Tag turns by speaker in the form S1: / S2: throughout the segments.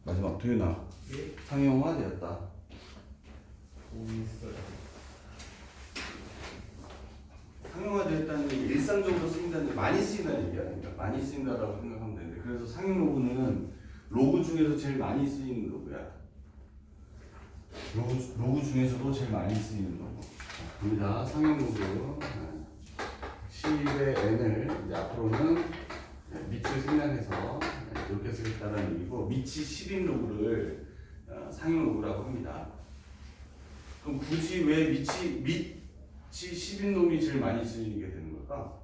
S1: 마지막 도윤아.
S2: 예?
S1: 상용화되었다.
S2: 있어요.
S1: 상용화되었다는 게 일상적으로 쓰인다는 게 많이 쓰인다는 얘기야. 그러니까 많이 쓰인다라고 생각하면 되는데, 그래서 상용 로그는 로그 중에서 제일 많이 쓰이는 로그야. 로그 중에서도 제일 많이 쓰이는 로그. 자, 갑니다. 상용 로그. 10의 n을 이제 앞으로는 밑을 생략해서 이렇게 쓰겠다는 얘기고, 밑이 10인 로그를 상용 로그라고 합니다. 그럼 굳이 왜 밑이 10인 놈이 제일 많이 쓰이게 되는 걸까?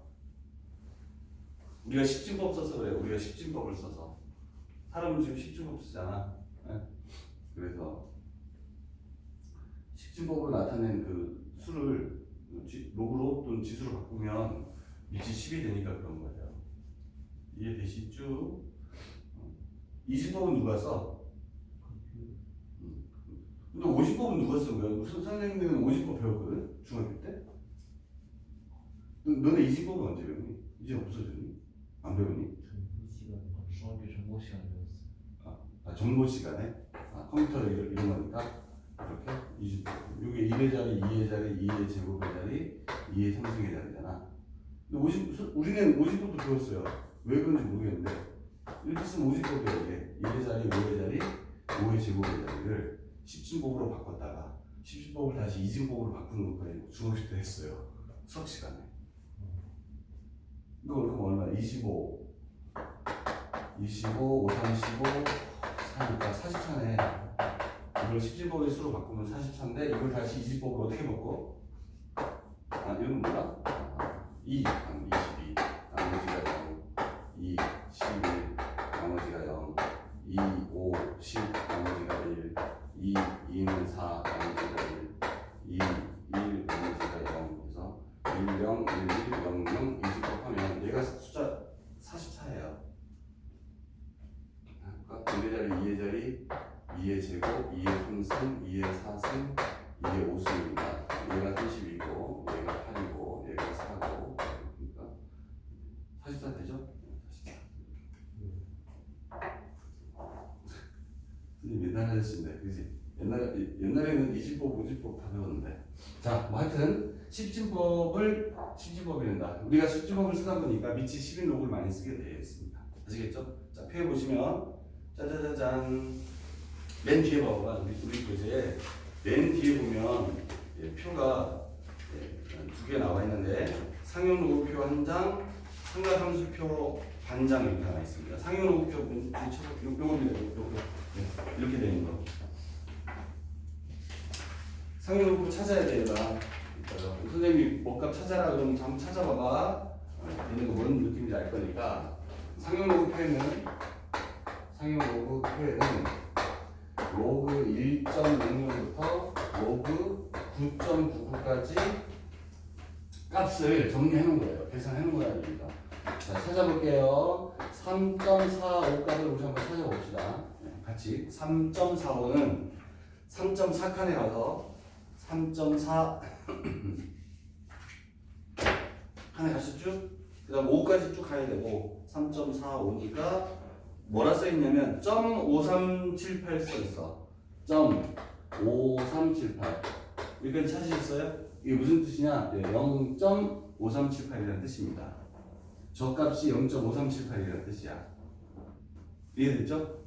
S1: 우리가 십진법 써서 그래. 우리가 십진법을 써서. 사람은 지금 십진법 쓰잖아. 네? 그래서 십진법으로 나타낸 그 수를 로그로 또는 지수로 바꾸면 밑이 10이 되니까 그런 거죠. 이해되시죠? 이진법은 누가 써? 근데 50법은 누가 쓴 거야? 무슨 선생님들은 50법 배웠거든? 중학교 때? 너네 이진법은 언제 배우니? 이제 없어졌니? 안 배우니?
S2: 중학교 정보 시간 배웠어요.
S1: 정보 시간에? 컴퓨터 이런 거니까? 이렇게? 이진법. 이게 1의 자리, 2의 자리, 2의 제곱의 자리, 2의 상승의 자리잖아. 근데 우리는 50법도 배웠어요. 왜 그런지 모르겠는데 이렇게 쓰면 50법이야 이게. 1의 자리, 5의 자리, 5의 제곱의 자리를 십진법으로 바꿨다가 십진법을 다시 이진법으로 바꾸는 것까지 중학교 때 했어요. 수학 시간에. 이거 그럼 얼마? 25, 5, 15, 4니까 44네. 이걸 십진법의 수로 바꾸면 44인데 이걸 다시 이진법으로 어떻게 바꿔? 이건 뭐야? 2, 22, 나머지가 0, 2, 11, 나머지가 0, 2, 5, 10, 나머지가 1, 2, 2는 4, 나머지가 1, 2, 1, 나머지가 0. 그래서 1, 0, 1, 1, 0, 0, 이집법하면 얘가 숫자 44예요. 1의 자리, 2의 자리, 2의 제곱, 2의 3승, 2의 4승, 2의 5승입니다. 얘가 30이고, 얘가 8이고, 얘가 4고, 그러니까 44 되죠? 44. 선생님 옛날 아저씨인데, 그지? 옛날에는 이진법, 오진법 다 배웠는데. 자, 뭐 하여튼 십진법이 된다. 우리가 십진법을 쓰다 보니까 밑이 10인 로그를 많이 쓰게 되어 있습니다. 아시겠죠? 자, 표에 보시면 짜자자잔. 맨 뒤에 봐봐. 우리 교재에 맨 뒤에 보면 표가 두 개 나와 있는데 상용 로그표 한 장, 삼각함수표 반 장 이렇게 나와 있습니다. 상용 로그표 요겁니다. 이렇게 되는 거. 상용 로그표 찾아야 돼요. 선생님이 뭐값 찾아라 그러면 한번 찾아봐봐. 얘는 거 뭔 느낌인지 알 거니까. 상용 로그표에는 로그 1.00부터 로그 9.99까지 값을 정리해 놓은 거예요. 계산해 놓은 거랍니다. 자, 찾아볼게요. 3.45 값을 우리 한번 찾아봅시다. 같이 3.45는 3.4칸에 가서 3.4 칸에 가셨죠? 그 다음 5까지 쭉 가야 되고 3.45니까 뭐라 써있냐면 .5378 써있어. .5378 여기까지 찾으셨어요? 이게 무슨 뜻이냐? 0.5378이라는 뜻입니다. 저 값이 0.5378이라는 뜻이야. 이해됐죠?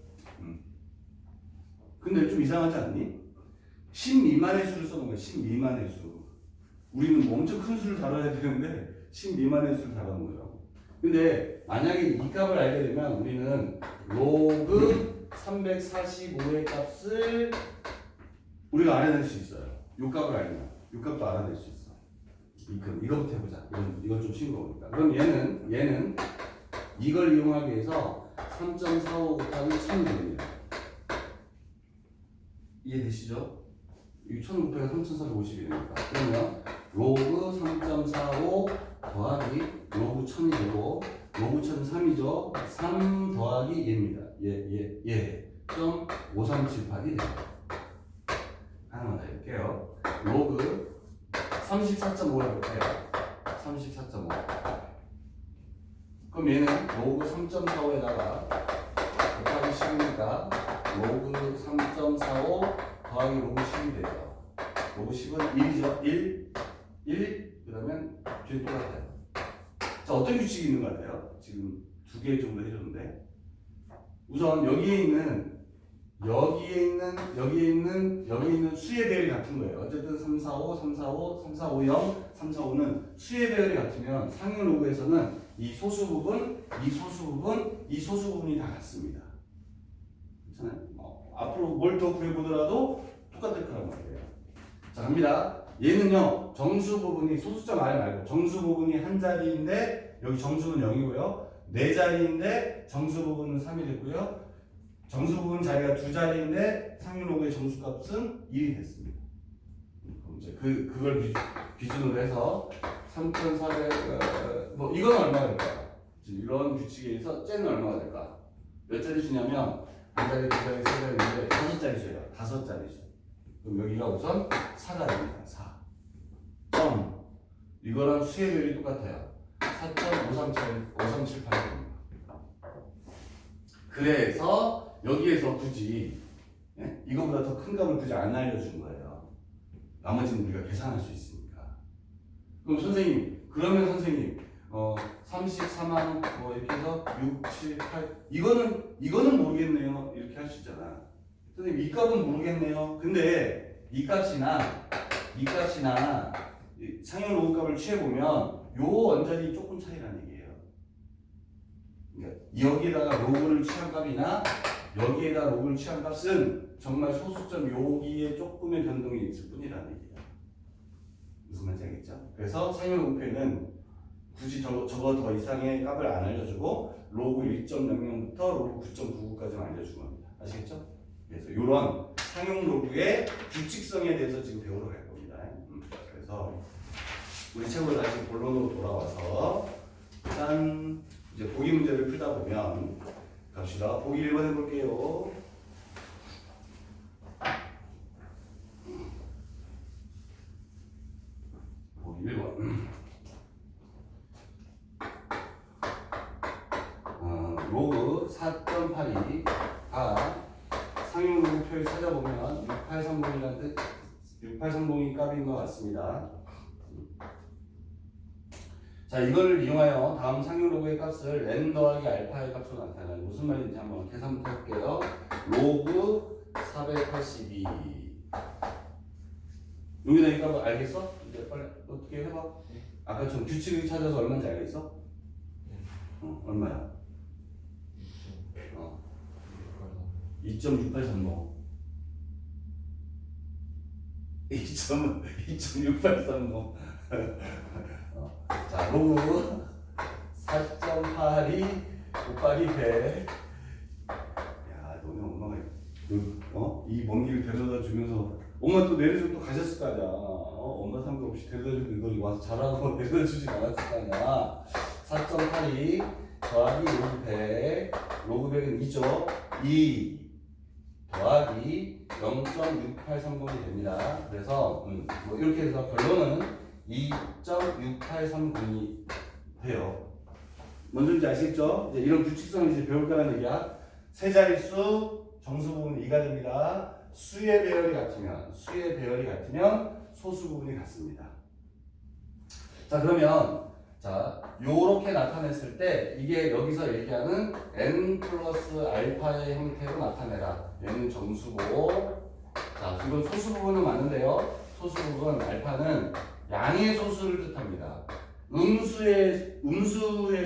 S1: 근데 좀 이상하지 않니? 10 미만의 수를 써놓은 거야. 10 미만의 수. 우리는 뭐 엄청 큰 수를 다뤄야 되는데 10 미만의 수를 다루는 거예요. 근데 만약에 이 값을 알게 되면 우리는 로그 345의 값을 우리가 알아낼 수 있어요. 이 값을 알면 이 값도 알아낼 수 있어. 이거부터 해보자. 이건 좀 쉬운 거니까. 그럼 얘는 이걸 이용하기 위해서 3.45 곱하기 1000이 됩니다. 이해되시죠? 이 1000 곱하기 3450이 됩니다. 그러면 로그 3.45 더하기 로그 1000이 되고 로그 1000은 3이죠. 3 더하기 얘입니다. 얘 0.5378이 됩니다. 하나만 더 해볼게요. 로그 34.5라고 해볼게요. 34.5. 그럼 얘는 로그 3.45에다가 곱하기 10이니까 로그 3.45 더하기 로그 10이 되죠. 로그 10은 1이죠. 1 그러면 뒤에 똑같아요. 자, 어떤 규칙이 있는 것 같아요? 지금 2개 정도 해줬는데 우선 여기에 있는 수의 배열이 같은 거예요. 어쨌든 345, 345, 3450, 345는 수의 배열이 같으면 상용 로그에서는 이 소수 부분, 이 소수 부분, 이 소수 부분이 다 같습니다. 괜찮아요? 앞으로 뭘 더 구해보더라도 똑같을 거란 말이에요. 자, 갑니다. 얘는요, 정수 부분이 소수점 아래 말고 정수 부분이 한 자리인데 여기 정수는 0이고요. 네 자리인데 정수 부분은 3이 됐고요. 정수 부분 자리가 두 자리인데 상용 로그의 정수값은 1이 됐습니다. 그럼 이제 그걸 기준으로 해서 3,400 뭐 이건 얼마가 될까요? 이런 규칙에 의해서 쟤는 얼마가 될까? 몇 자리 수냐면 한 자리, 두 자리, 세 자리인데 5자리 수예요. 5자리 수. 그럼 여기가 우선 4가 됩니다. 4. 이거랑 수의 비율이 똑같아요. 4.5378입니다. 그래서 여기에서 굳이 이거보다 더 큰 값을 굳이 안 알려준 거예요. 나머지는 우리가 계산할 수 있으니까. 그럼 선생님, 34만 뭐 이렇게 해서 6, 7, 8 이거는 모르겠네요. 이렇게 할 수 있잖아. 선생님 이 값은 모르겠네요. 근데 이 값이나 상용 로그 값을 취해보면 요 원자리 조금 차이라는 얘기예요. 그러니까 여기에다가 로그를 취한 값이나 여기에다 로그를 취한 값은 정말 소수점 여기에 조금의 변동이 있을 뿐이라는 얘기예요. 무슨 말인지 알겠죠? 그래서 상용 로그표는 굳이 저거 더 이상의 값을 안 알려주고 로그 1.00부터 로그 9.99까지만 알려준 겁니다. 아시겠죠? 그래서 이런 상용 로그의 규칙성에 대해서 지금 배우러 갈 겁니다. 그래서 우리 책으로 다시 본론으로 돌아와서 일단 이제 보기 문제를 풀다 보면 갑시다. 보기 1번 해볼게요. 보기 1번. 로그 4.82가 상용 로그표를 찾아보면 6830이라는 뜻, 6830이 값인 것 같습니다. 자, 이걸 이용하여 다음 상용 로그의 값을 n 더하기 알파의 값으로 나타내요. 무슨 말인지 한번 계산부터 할게요. 로그 482. 여기다 이 값을 알겠어? 이제 빨리 어떻게 해봐. 아까처럼 규칙을 찾아서 얼마인지 알겠어? 얼마야? 2.6830. 2.6830. 자, 로그 4.82 곱하기 100. 야, 너네 엄마가 이 먼 길 데려다 주면서 엄마 또 내려주고 또 가셨을 거 아니야. 엄마 상관없이 데려다 주고 너 와서 잘하고 데려다 주진 않았을 거 아니야. 4.82 더하기 로그 100. 로그 100은 2죠. 2 더하기 0.6830이 됩니다. 그래서 뭐 이렇게 해서 결론은 2.6830이 돼요. 뭔 소리인지 아시겠죠? 이제 이런 규칙성을 이제 배울 거라는 얘기야. 세 자릿수 정수 부분은 2가 됩니다. 수의 배열이 같으면 소수 부분이 같습니다. 자, 그러면 요렇게 나타냈을 때 이게 여기서 얘기하는 n 플러스 알파의 형태로 나타내라. 얘는 정수고, 자, 이건 소수 부분은 맞는데요. 소수 부분 알파는 양의 소수를 뜻합니다. 음수의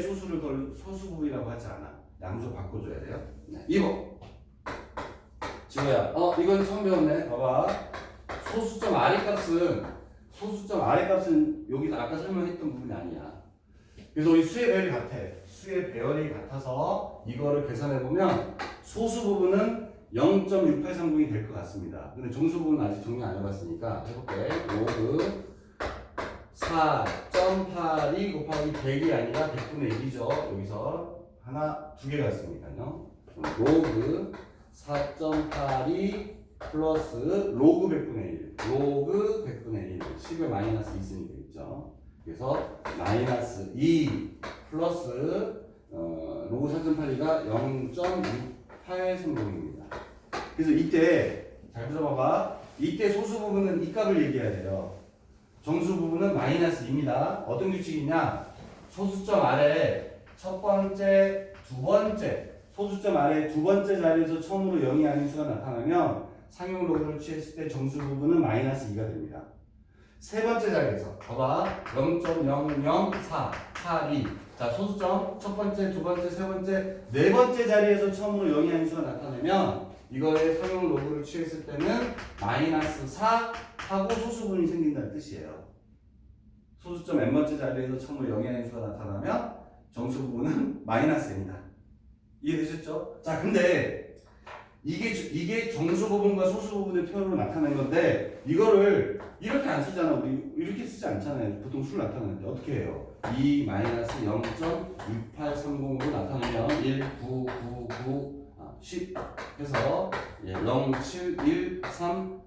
S1: 소수를 소수 부분이라고 하지 않아. 양수 바꿔줘야 돼요. 네. 2번. 지호야, 이건 처음 배웠네. 봐봐. 소수점 아래 값은 여기서 아까 설명했던 부분이 아니야. 그래서 이 수의 배열이 같아. 수의 배열이 같아서 이거를 계산해 보면 소수 부분은 0.6830이 될 것 같습니다. 근데 정수 부분은 아직 정리 안 해봤으니까 해볼게. 로그 4.82 곱하기 100이 아니라 100분의 1이죠. 여기서 두 개가 있으니까요. 로그 4.82 플러스 로그 100분의 1. 로그 100분의 1. 10에 마이너스 2 있으니까 있죠. 그래서 마이너스 2 플러스 로그 4.82가 0.6830입니다. 그래서 이때 잘 들어봐봐. 이때 소수 부분은 이 값을 얘기해야 돼요. 정수 부분은 마이너스 2입니다. 어떤 규칙이냐? 소수점 아래 첫 번째, 두 번째 소수점 아래 두 번째 자리에서 처음으로 0이 아닌 수가 나타나면 상용 로그를 취했을 때 정수 부분은 마이너스 2가 됩니다. 세 번째 자리에서 봐봐 0.0042 42 자 소수점 첫 번째, 두 번째, 세 번째, 네 번째 자리에서 처음으로 0이 아닌 수가 나타나면 이거의 상용 로그를 취했을 때는 마이너스 4 하고 소수분이 생긴다는 뜻이에요. 소수점 n번째 자리에서 처음으로 0이 아닌 수가 나타나면 정수 부분은 마이너스입니다. 이해되셨죠? 자 근데 이게 정수 부분과 소수 부분의 표현으로 나타낸 건데 이거를 이렇게 안 쓰잖아. 우리 이렇게 쓰지 않잖아요. 보통 수를 나타내는데 어떻게 해요? 2 마이너스 0.6830으로 나타내면 1, 9, 9, 9, 10 해서 0, 7, 1, 3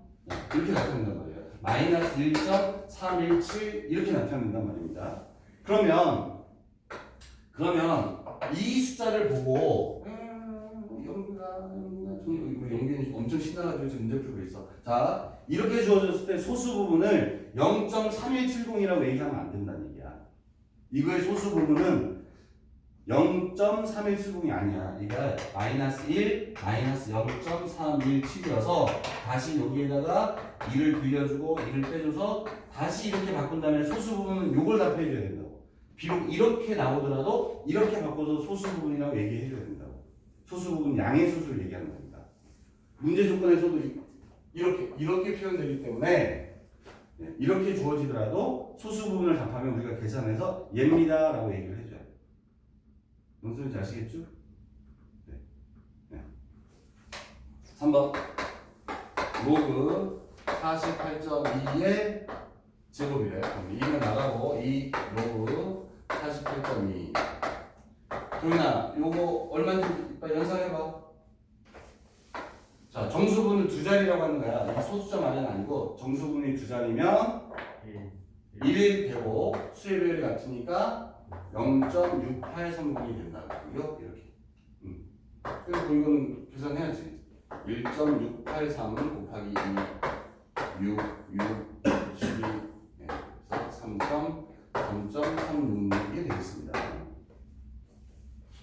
S1: 이렇게 나타낸단 말이에요. 마이너스 1.317 이렇게 나타낸단 말입니다. 그러면 이 숫자를 보고 연기는 엄청 신나가지고 지금 문제 풀고 있어. 자 이렇게 주어졌을 때 소수 부분을 0.3170이라고 얘기하면 안 된다는 얘기야. 이거의 소수 부분은 0.3170이 아니야. 이게 마이너스 1, 마이너스 0.317이어서 다시 여기에다가 2를 빌려주고 2를 빼줘서 다시 이렇게 바꾼 다음에 소수 부분은 요걸 답해줘야 된다고. 비록 이렇게 나오더라도 이렇게 바꿔서 소수 부분이라고 얘기해줘야 된다고. 소수 부분 양의 수를 얘기하는 겁니다. 문제 조건에서도 이렇게 표현되기 때문에 이렇게 주어지더라도 소수 부분을 답하면 우리가 계산해서 얘입니다 라고 얘기를 해줘요. 뭔 소리인지 아시겠죠? 네. 3번 로그 48.2의 제곱이래. 2는 나가고 2 로그 48.2 도윤아 요거 얼마인지 빨리 연상해봐. 자 정수분을 두 자리라고 하는 거야. 이게 소수점 아래는 아니고 정수분이 두 자리면 1 되고 수의 비율이 같으니까 0.6830이 된다고요. 이렇게. 그리고 이건 계산해야지. 1.683 곱하기 2 6 12 그래서 3.36이 되겠습니다.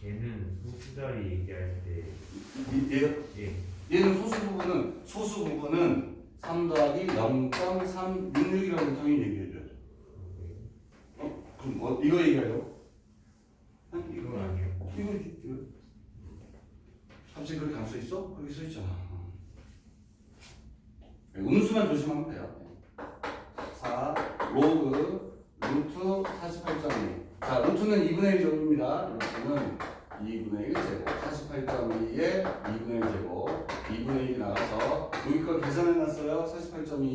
S2: 얘는 소수자리 얘기할 때
S1: 얘는 소수 부분은 3 더하기 0.366이라고 당연히 얘기해줘야죠. 그럼 이거 얘기하려고? 아니
S2: 이건 아니에요.
S1: 이거 갑자기 그렇게 갈 수 있어? 거기 써 있잖아. 음수만 조심하면 돼요. 4 로그 루트 48.2 자 루트는 2분의 1 제곱입니다. 루트는 2분의 1 제곱 48.2에 2분의 1 제곱 2분의 1이 나가서 여기 거 계산해놨어요. 48.2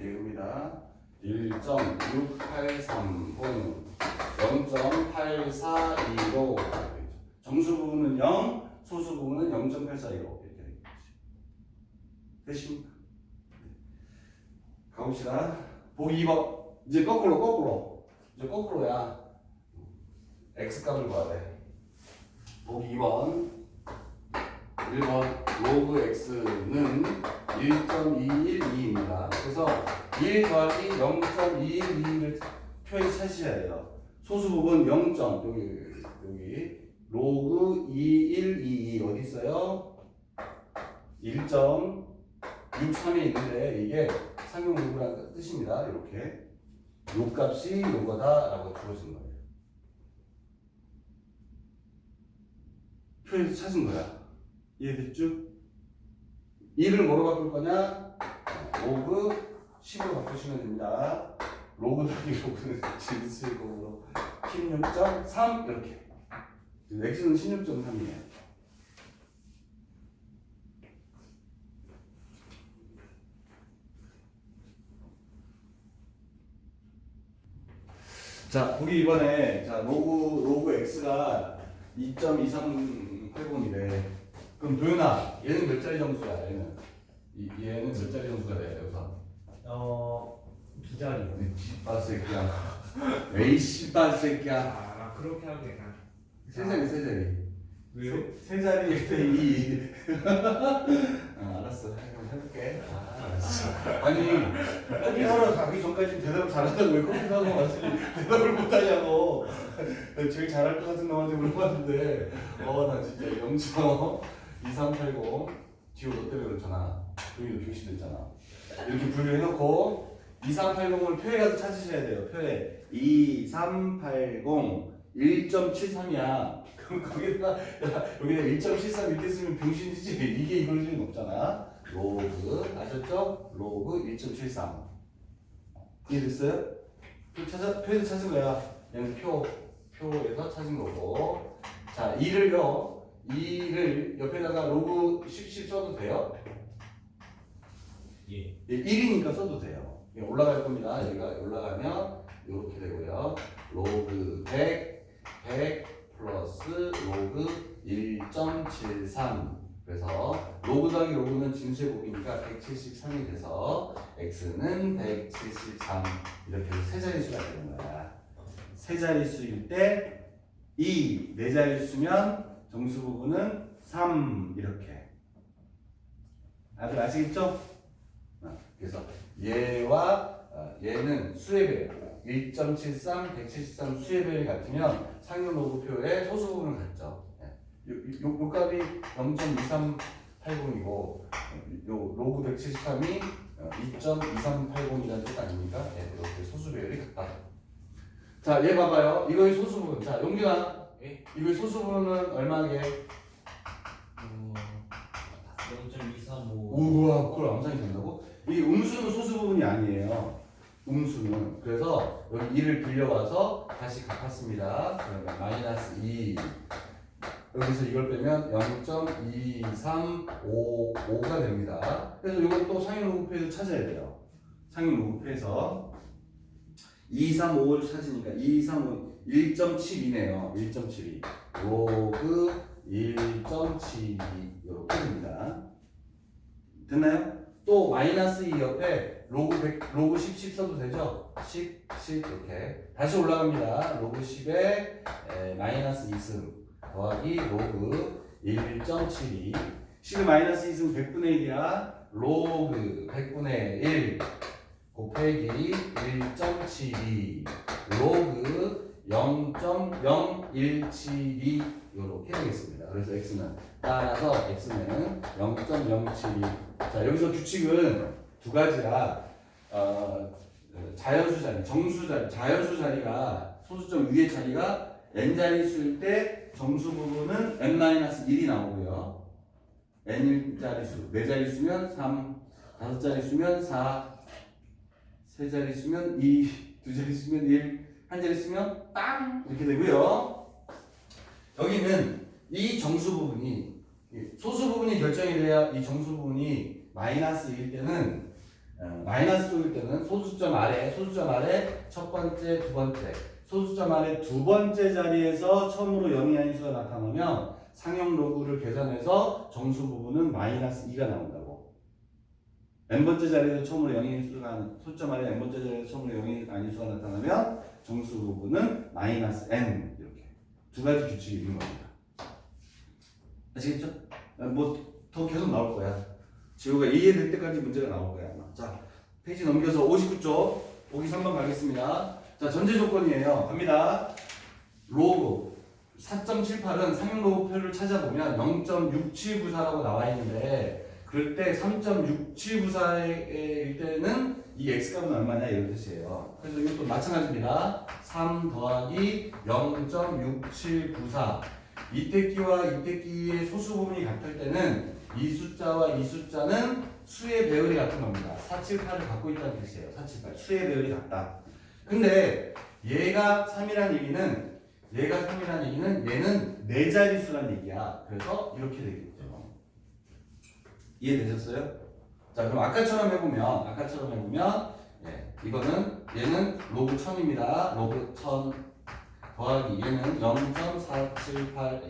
S1: 이겁니다. 1.683 또는 0.842로 정수 부분은 0 소수 부분은 0.842로 이렇게 되겠지. 되십니까? 가봅시다. 보기 2번 이제 거꾸로야. x값을 구해야 돼. 보기 2번 1번 로그 x는 1.212입니다. 그래서 1 더하기 0.212를 표에 찾으셔야 돼요. 소수 부분 0. 여기 로그 2122 어디 있어요? 1.63에 있는데 이게 상용 로그라는 뜻입니다. 이렇게 요 값이 요거다라고 주어진 거예요. 표에서 찾은 거야. 이해됐죠? 2를 뭐로 바꿀 거냐? 로그 10으로 바꾸시면 됩니다. 로그 더하기 로그는 진수식으로 16.3 이렇게. x는 16.3이에요. 자, 보기 이번에 자 로그 x가 2.2380이래. 그럼 도윤아, 얘는 몇 자리 정수야? 얘는 몇 자리 정수가 돼? 여기서?
S2: 두 자리.
S1: 씨발 새끼야. 에이 씨발 새끼야.
S2: 그렇게 하게 그냥
S1: 세 자리.
S2: 왜요?
S1: 세 자리일 때 2. 알았어. 한번 해볼게. 아니, 커피 사러 가기 전까지 대답을 잘한다고 왜 커피 사러 왔으니 대답을 못하냐고. 제일 잘할 것 같은 놈한테 물어봤는데, 나 진짜 0.2380. 지호 너 때문에 그렇잖아. 여기도 교시됐잖아. 이렇게 분류해놓고, 2380을 표에 가서 찾으셔야 돼요. 표에. 2380, 1.73이야. 그럼 거기다가 여기다 1.73 이렇게 쓰면 병신이지. 이게 이걸 리는 없잖아. 로그 아셨죠? 로그 1.73 이해됐어요? 표에서 찾은 거야. 얘는 표에서 찾은 거고. 자, 2를 옆에다가 로그 10 써도 돼요?
S2: 예.
S1: 1이니까 써도 돼요. 올라갈 겁니다. 여기가 올라가면 이렇게 되고요. 로그 100 플러스 로그 1.73. 그래서 로그 더하기 로그는 진수의 곱이니까 173이 돼서 x는 173 이렇게 세 자릿수가 되는 거야. 세 자릿수일 때 2, 네 자릿수면 정수 부분은 3 이렇게. 다들 아시겠죠? 그래서 얘와 얘는 수의 배열 1.73, 173 수의 배열이 같으면 상용 로그표의 소수 부분은 같죠. 요 값이 0.2380이고 요 로그 173이 2.2380이라는 뜻 아닙니까? 이렇게 소수 배열이 같다. 자, 얘 봐봐요. 이거의 소수 부분. 자, 용균아.
S2: 예?
S1: 이거의 소수 부분은 얼마게?
S2: 0.235.
S1: 우와, 그걸 암산이 된다고? 이 음수는 소수 부분이 아니에요. 음수는. 그래서 여기 2를 빌려와서 다시 갚았습니다. 그러면 마이너스 2. 여기서 이걸 빼면 0.2355가 됩니다. 그래서 이건 또 상용 로그표에서 찾아야 돼요. 상용 로그표에서 235를 찾으니까 235 1.72네요. 1.72 로그 1.72 이렇게 됩니다. 됐나요? 또 마이너스 2 옆에 로그 100, 로그 10 써도 되죠? 10 이렇게 다시 올라갑니다. 로그 10에 마이너스 2승 더하기 로그 1.72 10의 마이너스 2승 100분의 1이야. 로그 100분의 1 곱하기 1.72 로그 0.0172 이렇게 되겠습니다. 그래서 x는 따라서 x는 0.072. 자, 여기서 규칙은 두 가지라. 자연수 자리, 정수 자리, 자연수 자리가 소수점 위의 자리가 n 자릿수일 때 정수 부분은 n-1이 나오고요. n 자릿수, 네 자릿수면 3, 다섯 자릿수면 4, 세 자릿수면 2, 두 자릿수면 1, 한 자릿수면 빵 이렇게 되고요. 여기는 이 정수 부분이 소수 부분이 결정이 돼야 이 정수 부분이 마이너스일 때는 마이너스 쪽일 때는 소수점 아래 첫 번째, 두 번째 소수점 아래 두 번째 자리에서 처음으로 0이 아닌 수가 나타나면 상형 로그를 계산해서 정수 부분은 마이너스 2가 나온다고. n번째 자리에서 처음으로 0이 수가 소수점 아래 n번째 자리에서 처음으로 0이 아닌 수가 나타나면 정수 부분은 마이너스 n 이렇게 두 가지 규칙이 있는 겁니다. 아시겠죠? 뭐 더 계속 나올 거야. 지호가 이해될 때까지 문제가 나올 거야. 자, 페이지 넘겨서 59쪽 보기 3번 가겠습니다. 자, 전제 조건이에요. 갑니다. 로그 4.78은 상용 로그표를 찾아보면 0.6794라고 나와 있는데 그럴 때 3.6794일 때는 이 x값은 얼마냐 이런 뜻이에요. 그래서 이것도 마찬가지입니다. 3 더하기 0.6794 이때끼와 이때끼의 소수 부분이 같을 때는 이 숫자와 이 숫자는 수의 배열이 같은 겁니다. 478을 갖고 있다는 뜻이에요. 478 수의 배열이 같다. 근데 얘가 3이라는 얘기는 얘는 네 자릿수란 얘기야. 그래서 이렇게 되겠죠. 이해되셨어요? 자, 그럼 아까처럼 해보면 이거는 얘는 로그 1000입니다. 로그 1000 더하기 얘는 0.478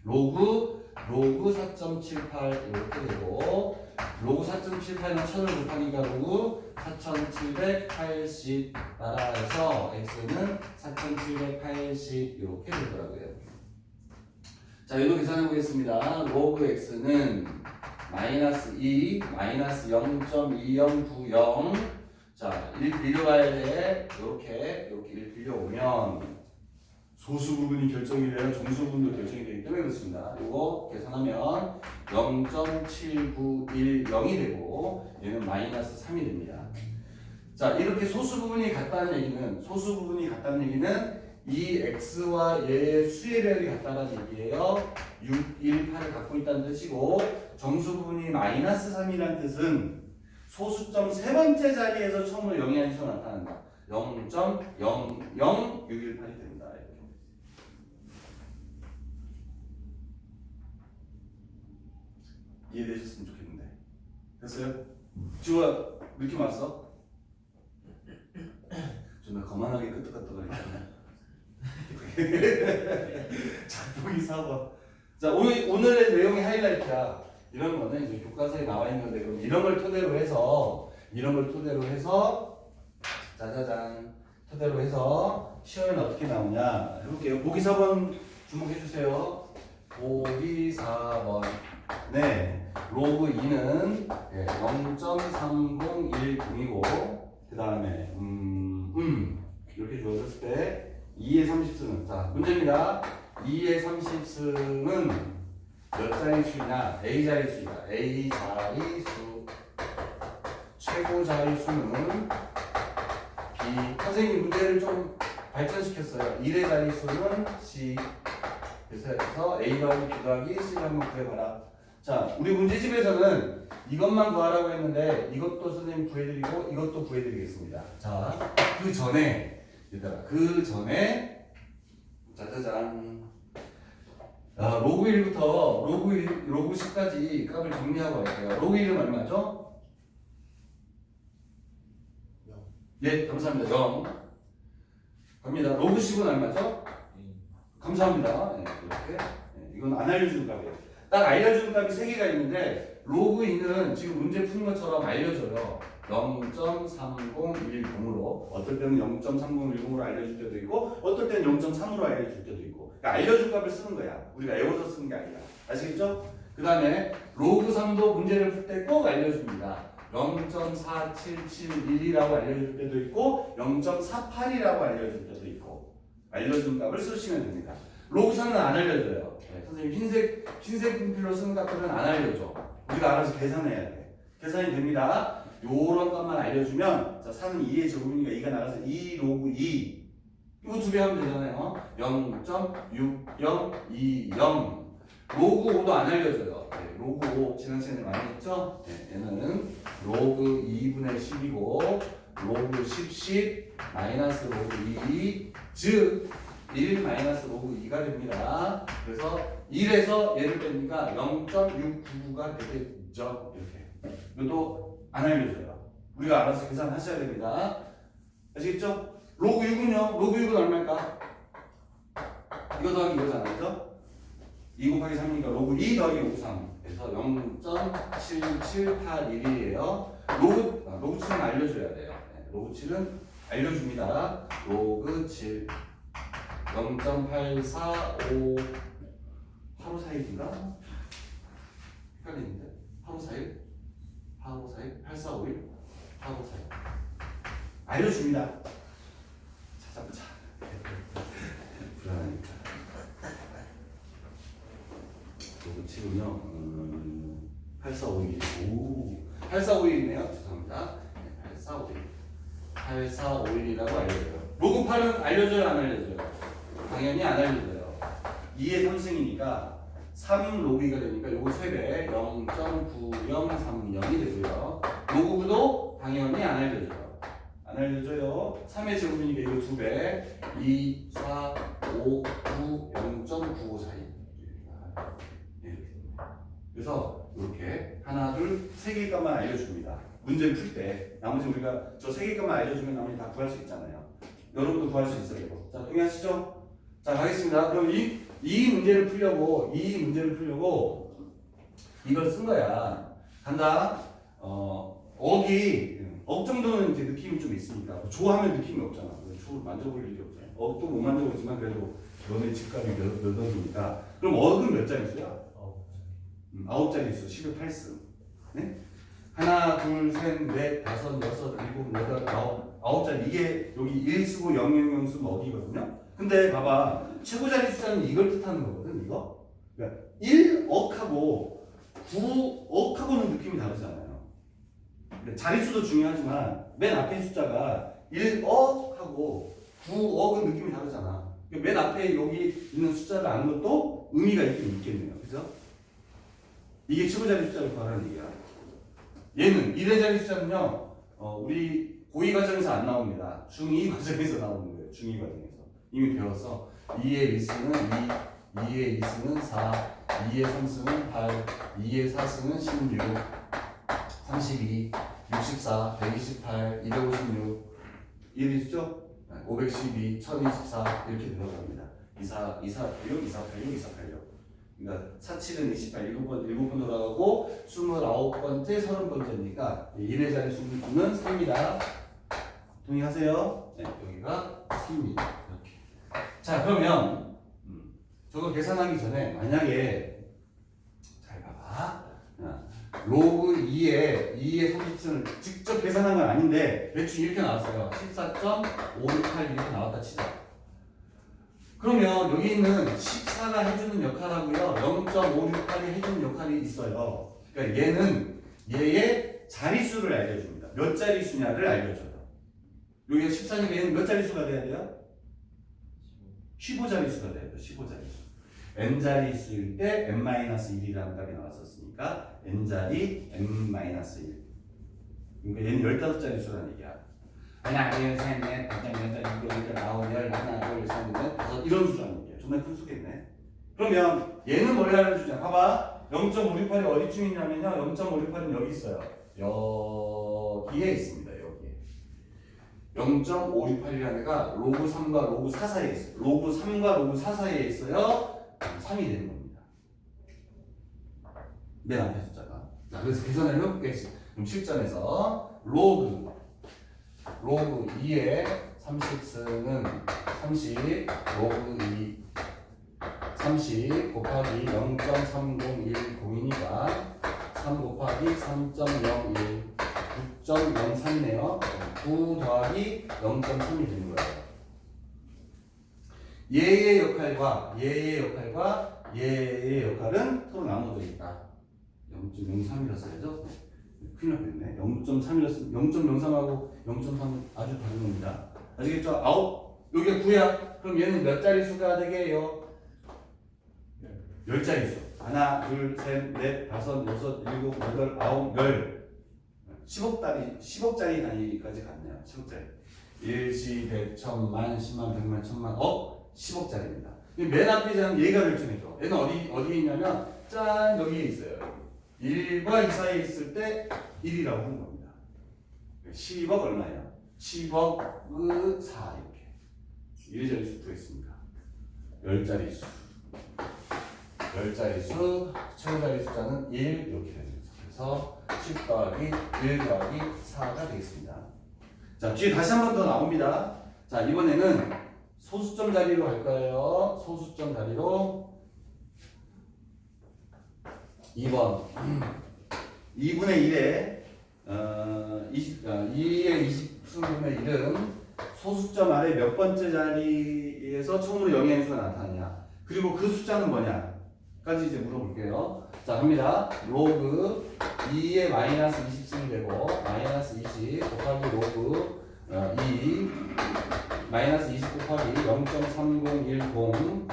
S1: 로그 4.78 이렇게 되고 로그 4.78은 1000을 곱하니까 로그 4780 따라서 x는 4780 이렇게 되더라고요. 자, 이거 계산해 보겠습니다. 로그 x는 마이너스 2, 마이너스 0.2090. 자, 1 빌려가야 돼. 이렇게 1 빌려오면 소수 부분이 결정이 되면 정수 부분도 결정이 되기 때문에 그렇습니다. 이거 계산하면 0.7910이 되고 얘는 마이너스 3이 됩니다. 자, 이렇게 소수 부분이 같다는 얘기는 이 x와 얘의 수의력이 같다는 얘기예요. 6, 1, 8을 갖고 있다는 뜻이고 정수 부분이 마이너스 3이라는 뜻은 소수점 세 번째 자리에서 처음으로 0이 아닌 수가 나타난다. 0.00618이 됩니다. 이렇게. 이해되셨으면 좋겠는데. 됐어요? 지우야, 느낌 왔어? 좀 거만하게 끄떡끄떡거리잖아. 자, 보기 4번. 자, 오늘의 내용의 하이라이트야. 이런 거는 이제 교과서에 나와 있는 건데, 그럼 이런 걸 토대로 해서, 짜자잔, 토대로 해서 시험에는 어떻게 나오냐 해볼게요. 보기 4번 주목해 주세요. 보기 4번. 네, 로그 2는 0.3010이고, 그 다음에 이렇게 주어졌을 때 2의 30승은, 자, 문제입니다. 2의 30승은 몇 자릿수냐? A 자릿수이다. A 자릿수. 최고 자릿수는 B. 선생님이 문제를 좀 발전시켰어요. 1의 자릿수는 C. 그래서 A 더하기 B 더하기 C를 한번 구해봐라. 자, 우리 문제집에서는 이것만 구하라고 했는데 이것도 선생님 구해드리고 이것도 구해드리겠습니다. 자, 그 전에 얘들아, 짜자잔. 로그 1부터 로그 10까지 값을 정리하고 갈게요. 로그 1은 얼마죠?
S2: 0.
S1: 예, 감사합니다. 0. 갑니다. 로그 10은 얼마죠? 감사합니다. 네, 이렇게. 네, 이건 안 알려주는 값이에요. 딱 알려주는 값이 3개가 있는데 로그 2는 지금 문제 푸는 것처럼 알려줘요. 0.3010으로 어떨 때는 0.3010으로 알려줄 때도 있고 어떨 때는 0.3으로 알려줄 때도 있고, 그러니까 알려줄 값을 쓰는 거야. 우리가 외워서 쓰는 게 아니라. 아시겠죠? 그 다음에 로그 3도 문제를 풀 때 꼭 알려줍니다. 0.4771이라고 알려줄 때도 있고 0.48이라고 알려줄 때도 있고, 알려준 값을 쓰시면 됩니다. 로그 3은 안 알려줘요. 네, 선생님 흰색 분필로 쓰는 값들은 안 알려줘. 우리가 알아서 계산해야 돼. 계산이 됩니다. 요런 값만 알려주면, 자, 4는 2의 제곱이니까 2가 나가서 2 로그 2. 이거 2배 하면 되잖아요. 0.6020. 로그 5도 안 알려줘요. 네, 로그 5 지난 시간에 많이 했죠? 네, 얘는 로그 2분의 10이고 로그 10 마이너스 로그 2, 즉 1 마이너스 로그 2가 됩니다. 그래서 1에서 얘를 빼니까 0.699가 되겠죠. 이렇게. 이것도 안 알려줘요. 우리가 알아서 계산하셔야 됩니다. 아시겠죠? 로그 6은요? 로그 6은 얼마일까? 이거 더하기 이거잖아. 그죠? 2 곱하기 3이니까 로그 2 더하기 로그 3. 그래서 0.7781이에요. 로그 7은 알려줘야 돼요. 네, 로그 7은 알려줍니다. 로그 7. 0.845 하루 4일인가? 헷갈리는데? 하루 4일? 8451? 하루 4일 알려줍니다. 찾아보자. 불안하니까. 로그 7은요 8451. 오, 8451이네요. 죄송합니다. 8451이라고 알려줘요. 로그 8은 알려줘요, 안 알려줘요? 당연히 안 알려줘요. 2의 3승이니까 3 로그 2가 되니까 요거 3배 0.9030이 되고요. 로그 9도 당연히 안 알려줘요. 안 알려줘요. 3의 제곱이니까 이거 2배 2, 4, 5, 9, 0.9542. 이렇게. 그래서 이렇게 하나, 둘, 3개 값만 알려줍니다. 문제를 풀 때 나머지 우리가 저 3개 값만 알려주면 나머지 다 구할 수 있잖아요. 여러분도 구할 수 있어요. 자, 동의하시죠? 자, 가겠습니다. 그럼 이 문제를 풀려고 이걸 쓴 거야. 간다. 억 정도는 이제 느낌이 좀 있으니까. 조하면 느낌이 없잖아. 조를 만져볼 일이 없잖아. 억도 못 만져보지만 그래도 너네 집값이 몇 억이니까 그럼 어는 몇 자릿수야?
S2: 어.
S1: 9자릿수 10의 8승. 네? 하나, 둘, 셋, 넷, 다섯, 여섯, 일곱, 여덟, 아홉 자리. 이게 여기 1 쓰고 0, 0, 0 쓰면 어디거든요? 근데 봐봐. 최고 자릿수는 이걸 뜻하는 거거든, 이거. 그러니까 1억하고 9억하고는 느낌이 다르잖아요. 그러니까 자릿수도 중요하지만 맨 앞에 숫자가 1억하고 9억은 느낌이 다르잖아. 그러니까 맨 앞에 여기 있는 숫자를 아는 것도 의미가 있긴 있겠네요. 그죠? 이게 최고 자릿수를 구하라는 얘기야. 얘는 1의 자릿수는요, 우리 고2 과정에서 안 나옵니다. 중2 과정에서 나오는 거예요. 중2 과정에서. 이미 배웠어. 2의 1승은 2, 2의 2승은 4, 2의 3승은 8, 2의 4승은 16, 32, 64, 128, 256, 1이죠? 512, 1024 이렇게 들어갑니다. 2486, 2486, 2486. 그러니까 47은 28, 7번 돌아가고 29번째, 30번째니까 1의 자릿수는 3이다. 동의하세요? 네, 여기가 3입니다. 이렇게. 자, 그러면 저거 계산하기 전에 만약에 잘 봐봐. 로그 2의 30을 직접 계산한 건 아닌데 대충 이렇게 나왔어요. 14.568 이렇게 나왔다 치자. 그러면 여기 있는 14가 해주는 역할하고요 0.568이 해주는 역할이 있어요. 그러니까 얘는 얘의 자릿수를 알려줍니다. 몇 자릿수냐를 알려줘요. 여기가 14니까 얘는 몇 자릿수가 돼야 돼요? 15자릿수가 돼야 돼요. 15자릿수. n자릿수일 때 n-1이라는 값이 나왔었으니까 n자리 n-1. 그러니까 얘는 15자릿수라는 얘기야. 하나, 둘, 셋, 넷, 다섯, 여섯, 일곱, 여덟, 아홉, 열, 하나, 둘, 셋, 넷, 다섯 이런 수라는 얘기야. 정말 큰 수겠네. 그러면 얘는 뭘 알려주냐? 봐봐. 0.568이 어디쯤 있냐면요. 0.568은 여기 있어요. 여기에 있습니다. 여기에. 0.568이라는 애가 로그 3과 로그 4 사이에 있어요. 로그 3과 로그 4 사이에 있어요. 3이 되는 겁니다. 맨 앞에 숫자가. 자, 그래서 계산을 해볼게. 그럼 실전에서 로그 2의 30승은 30, 로그 2, 30 곱하기 0.3010이니까 3 곱하기 3.01, 9.03이네요. 9 더하기 0.3이 되는 거예요. 얘의 역할과 얘의 역할은 서로 나눠져 있다. 0.03이라 써야죠. 큰일 났겠네. 0.3이라 0.03하고 0.3은 아주 다른 겁니다. 아시겠죠? 여기가 9야. 그럼 얘는 몇 자릿수가 되게 해요? 10자릿수. 하나, 둘, 셋, 넷, 다섯, 여섯, 일곱, 여덟, 아홉, 열. 10억짜리 단위까지 갔네요. 10억짜리. 일시, 백, 천만, 십만, 백만, 천만, 억, 10억짜리입니다. 맨 앞에 있는 얘가 결정해줘. 얘는 어디에 있냐면, 짠, 여기에 있어요. 1과 2 사이에 있을 때 1이라고 하는 겁니다. 10억 얼마예요? 10억 4 이렇게. 1의 자릿수 구했습니다. 10자릿수. 10자릿수, 최고 자릿수자는 1 이렇게 되는 거죠. 그래서 10 더하기 1 더하기 4가 되겠습니다. 자, 뒤에 다시 한 번 더 나옵니다. 자, 이번에는 소수점 자리로 갈 거예요. 소수점 자리로 2번 2분의 1에 2의 20승분의 1은 소수점 아래 몇 번째 자리에서 처음으로 영의 행수가 나타나냐, 그리고 그 숫자는 뭐냐 까지 이제 물어볼게요. 자, 갑니다. 로그 2의 마이너스 20승이 되고 마이너스 20 곱하기 로그 2 마이너스 20 곱하기 0.3010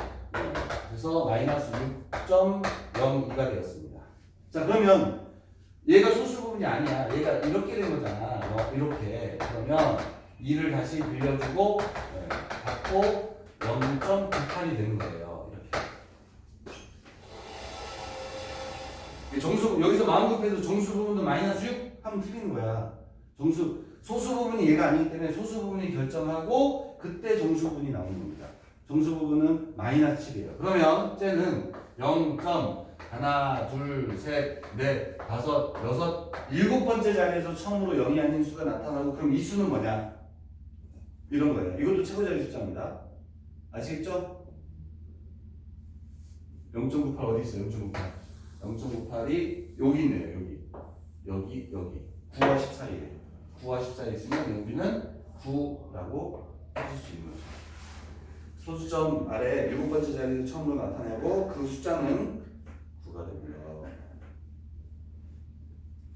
S1: 그래서 마이너스 6.02가 되었습니다. 자, 그러면 얘가 소수 부분이 아니야. 얘가 이렇게 된 거잖아. 이렇게. 그러면 2를 다시 빌려주고 받고 0.98이 되는 거예요. 이렇게. 정수, 여기서 마음 급해서 정수 부분도 마이너스 6 하면 틀리는 거야. 소수 부분이 얘가 아니기 때문에 소수 부분이 결정하고 그때 정수 부분이 나오는 겁니다. 정수 부분은 마이너스 7이에요. 그러면 쟤는 0. 하나, 둘, 셋, 넷, 다섯, 여섯, 7번째 자리에서 처음으로 0이 아닌 수가 나타나고, 그럼 이 수는 뭐냐? 이런 거예요. 이것도 최고 자리 숫자입니다. 아시겠죠? 0.98 어디 있어요? 0.98. 0.98이 여기 있네요. 여기. 9와 14이에요. 9와 14에 있으면 여기는 9라고 하실 수 있는 거죠. 소수점 아래 7번째 자리를 처음으로 나타내고 그 숫자는 9가 되고요.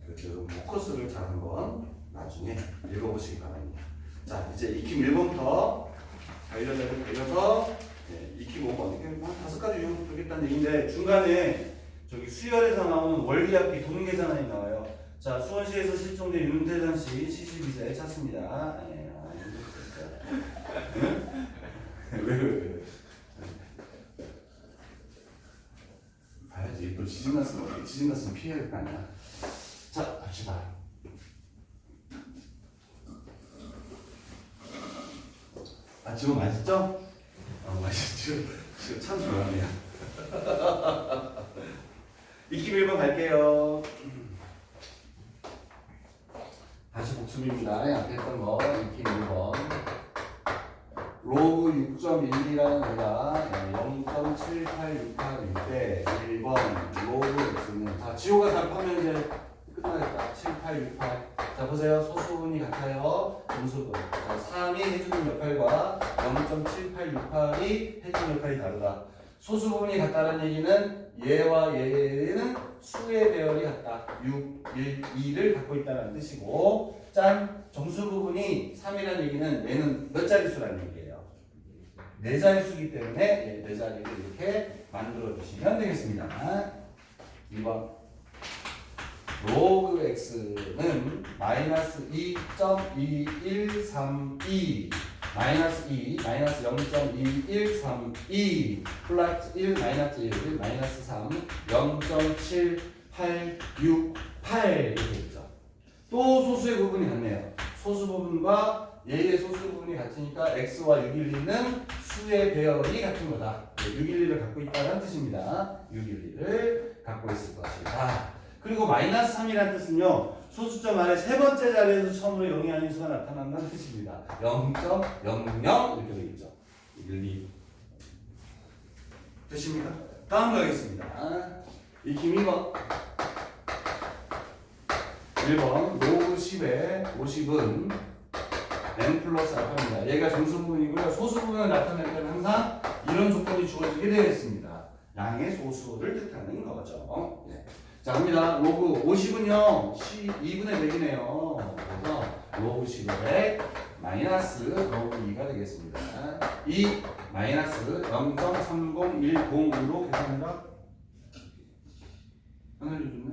S1: 그래서 포커스를 잘 한번 나중에 읽어보시기 바랍니다. 자, 이제 익힘 1번부터 달려서 익힘 5번. 이게 한 5가지 유형 되겠다는 얘기인데 중간에 저기 수열에서 나오는 원리합비 돈 계산안이 나와요. 자, 수원시에서 실종된 윤태산 씨 72세 찾습니다. 왜? 봐야지. 또 지진 났으면 피해야 될 거 아니야. 자, 갑시다. 지금 맛있죠? 맛있죠? 지금 참 좋아하네요. 익힘 1번 갈게요. 다시 복습입니다. 앞에 했던 거 익힘 1번. 로그 6.12라는 애가 0.7868일 때 1번 로그 x는 자 지호가 답하면 이제 끝나겠다. 7868. 자 보세요. 소수분이 같아요. 음수분. 자 3이 해주는 역할과 0.7868이 해주는 역할이 다르다. 소수분이 같다는 얘기는 얘와 얘는 수의 배열이 같다. 6, 1, 2를 갖고 있다는 뜻이고 짠! 정수 부분이 3이라는 얘기는 얘는 몇 자릿수라는 얘기예요. 4자릿수이기 때문에 4자리를 이렇게 만들어 주시면 되겠습니다. 2번 로그 x는 마이너스 2.2132 마이너스 2 마이너스 0.2132 플러스 1 마이너스 1 마이너스 3 0.7868 이렇게 있죠. 또 소수의 부분이 같네요. 소수 부분과 얘의 소수 부분이 같으니까 x와 612는 수의 배열이 같은 거다. 612를 갖고 있다는 뜻입니다. 612를 갖고 있을 것이다. 그리고 마이너스 3이라는 뜻은요. 소수점 아래 세 번째 자리에서 처음으로 0이 아닌 수가 나타난다는 뜻입니다. 0.00 이렇게 되겠죠. 1, 2 되십니까? 다음 가겠습니다. 익힘 2번 1번 로그 10에 50은 n 플러스 알파입니다. 얘가 정수 부분이고요. 소수 부분을 나타낼 때는 항상 이런 조건이 주어지게 되어 있습니다. 양의 소수를 뜻하는 거죠. 네. 자, 갑니다. 로그 50은요, 2분의 100이네요. 그래서 로그 10에 마이너스 로그 2가 되겠습니다. 2 마이너스 0.3010으로 계산해라. 안 알려줬네?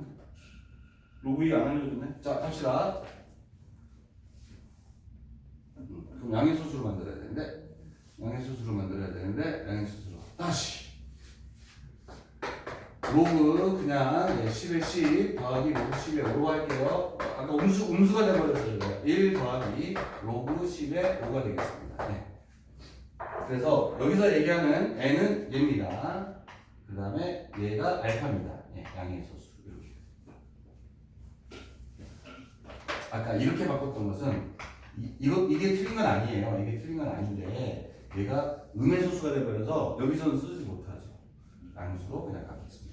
S1: 로그 2 안 알려줬네? 자, 갑시다. 그럼 양의 소수로 만들어야 되는데, 양의 소수로. 다시. 로그 그냥 10에 10 더하기 로그 10에 5로 할게요. 아까 음수가 돼버렸어요. 1 더하기 로그 10에 5가 되겠습니다. 네. 그래서 여기서 얘기하는 n은 얘입니다. 그 다음에 얘가 알파입니다. 네, 양의 소수. 이렇게. 아까 이렇게 바꿨던 것은 이게 틀린 건 아니에요. 이게 틀린 건 아닌데 얘가 음의 소수가 돼버려서 여기서는 쓰지 못하죠. 양수로 그냥 갖겠습니다.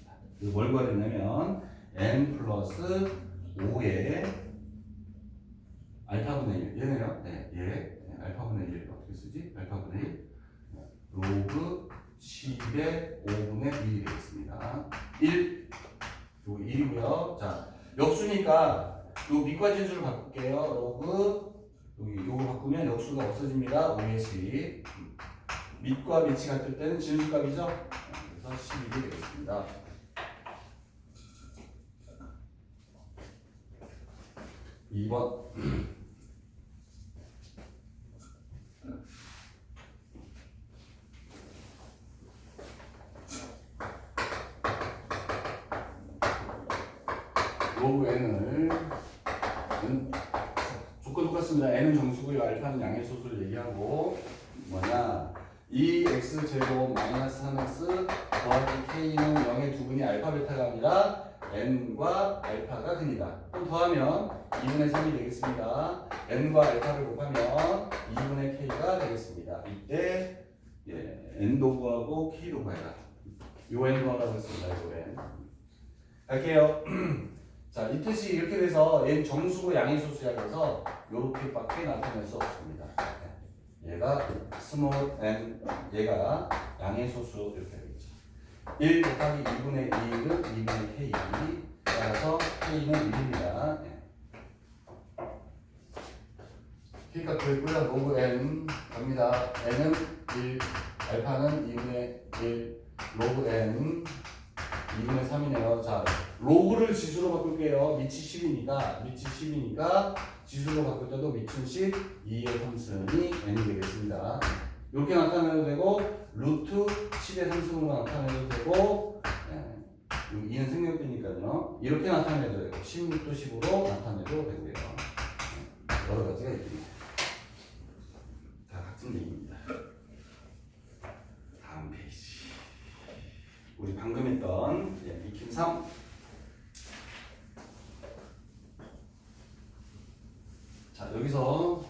S1: 뭘 구하랬냐면 n 플러스 5의 알파분의 1 얘네요. 네, 얘 알파분의 1 어떻게 쓰지? 알파분의 1 로그 10의 5분의 1이 되겠습니다. 1 요거 1이고요. 자 역수니까 요 밑과 진수를 바꿀게요. 로그 여기 요거 바꾸면 역수가 없어집니다. 5의 10 밑과 밑이 같을 때는 진수값이죠. 그래서 12이 되겠습니다. 2번 로그 n을 조건 똑같습니다. n은 정수고요. 알파는 양의 소수를 얘기하고 뭐냐 2x 제곱 마이너스 3x 더하기 k는 0의 두 분이 알파 베타가 아니라 n과 알파가 됩니다. 그럼 더하면 2분의 3이 되겠습니다. n과 알파를 곱하면 2분의 k가 되겠습니다. 이때 n도 구하고 k도 구해라. 요 n 구하라고 했습니다. 요 n. 갈게요. 자, 이 뜻이 이렇게 돼서 얘는 정수고 양의 소수야. 그래서 요렇게밖에 나타낼 수 없습니다. 얘가 스몰 n, 얘가 양의 소수 이렇게 되겠죠. 1 곱하기 2분의 1은 2분의 k. 따라서 k는 1입니다. k가 구했고요. 로그 n 갑니다. n은 1, 알파는 2분의 1, 로그 n 2분의 3이네요. 자, 로그를 지수로 바꿀게요. 밑이 10이니까 지수로 바꿀 때도 밑은 10, 2의 3승이 n이 되겠습니다. 이렇게 나타내도 되고 루트 10의 3승으로 나타내도 되고 2는 생략되니까요. 이렇게 나타내도 되고 16도 10으로 나타내도 되고요. 여러 가지가 있습니다. 다 같은 얘기입니다. 다음 페이지. 우리 방금 했던 익힘 3. 자, 여기서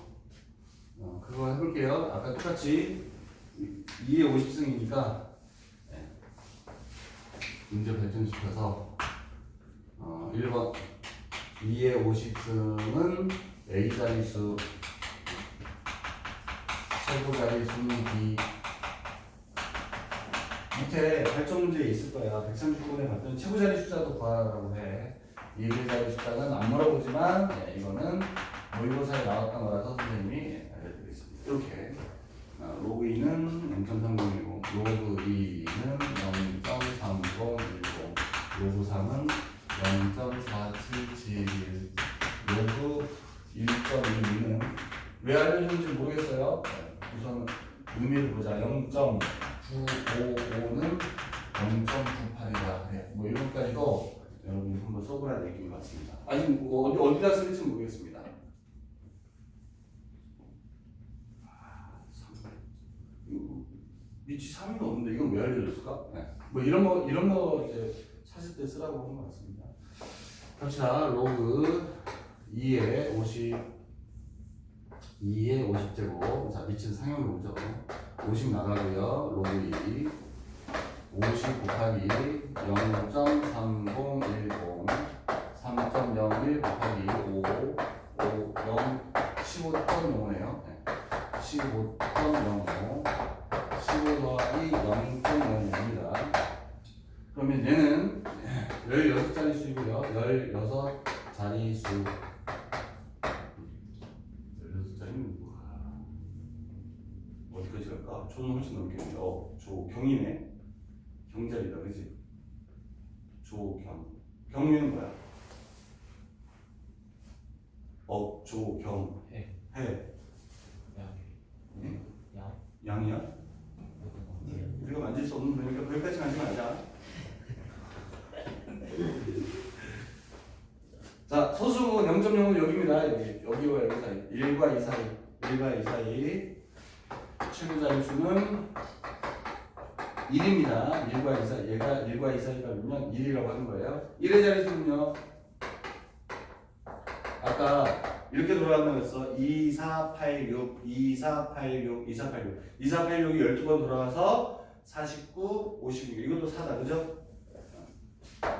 S1: 그거 해볼게요. 아까 똑같이 2의 50승이니까 문제 발전시켜서 1번 2의 50승은 A 자릿수 최고 자릿수는 B. 밑에 발전 문제에 있을 거야. 139번에 봤더니 최고 자릿수자도 구하라고 해. 2의 자릿수자는 안 물어보지만 이거는 모의고사에 나왔던 거라서 선생님이 알려드리겠습니다. 이렇게 로그 2는 0.3010, 로그 2는 0.3010, 로그 3은 0.4771, 로그 1.12는 왜 알려줬는지 모르겠어요. 우선 의미를 보자. 0.955는 0.98이다. 네, 뭐 이런까지도 여러분이 한번 써보라 얘기인 것 같습니다. 아직 뭐 어디다 쓸지 모르겠습니다. 밑이 3이 없는데 이건 왜 알려줬을까? 네. 뭐 이런 거 이제 찾을 때 쓰라고 한 것 같습니다. 자, 로그 2의 50제곱. 자, 밑은 상형이 오죠. 50 나가고요. 로그 2 50 곱하기 0.3010 3.01 곱하기 5 15.05네요. 15.05 15 더하기 0.05입니다. 그러면 얘는 16자릿수이고요. 16자릿수. 16자리는 뭐야? 어디까지 갈까? 조는 훨씬 넘겠네. 조경이네. 경자리다, 그지? 조경. 경유는 뭐야? 조경. 해. 양이야? 우리가 만질 수 없는 거니까 거기까지 가지 말자. 자, 소수는 0.0은 여기입니다. 여기와 여기 사이. 1과 2 사이. 1과 2 사이. 최고 자릿수는 1입니다. 1과 2 사이. 얘가 1과 2 사이가 그러면 1이라고 하는 거예요. 1의 자릿수는요. 아까 이렇게 돌아간다고 했어. 2486, 2486, 2486. 2486이 12번 돌아가서 49, 56. 이것도 4다. 그죠? 4.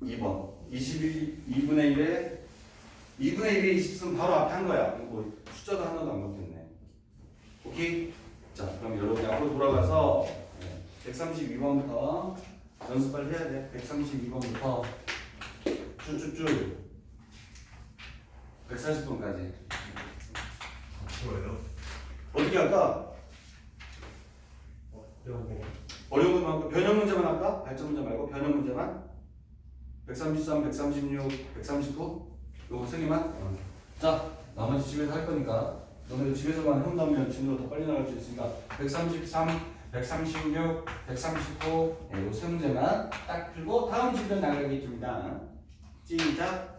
S1: 2번 2분의 1에 1에 20쓰면 바로 앞에 한 거야. 뭐 숫자도 하나도 안 바뀌었네. 오케이? 자, 그럼 여러분이 앞으로 돌아가서 132번부터 연습 빨리 해야 돼. 132번부터 쭉쭉쭉 140번까지.
S2: 뭐예요?
S1: 어떻게 할까? 어려운 것만 할까? 변형 문제만 할까? 발전 문제 말고 변형 문제만? 133, 136, 139? 요거 세 개만? 자, 나머지 집에서 할 거니까 너네들 집에서만 한다면 진도가 더 빨리 나갈 수 있으니까 133, 136, 139 요 세 문제만 딱 풀고 다음 집에 나가겠습니다. 시작!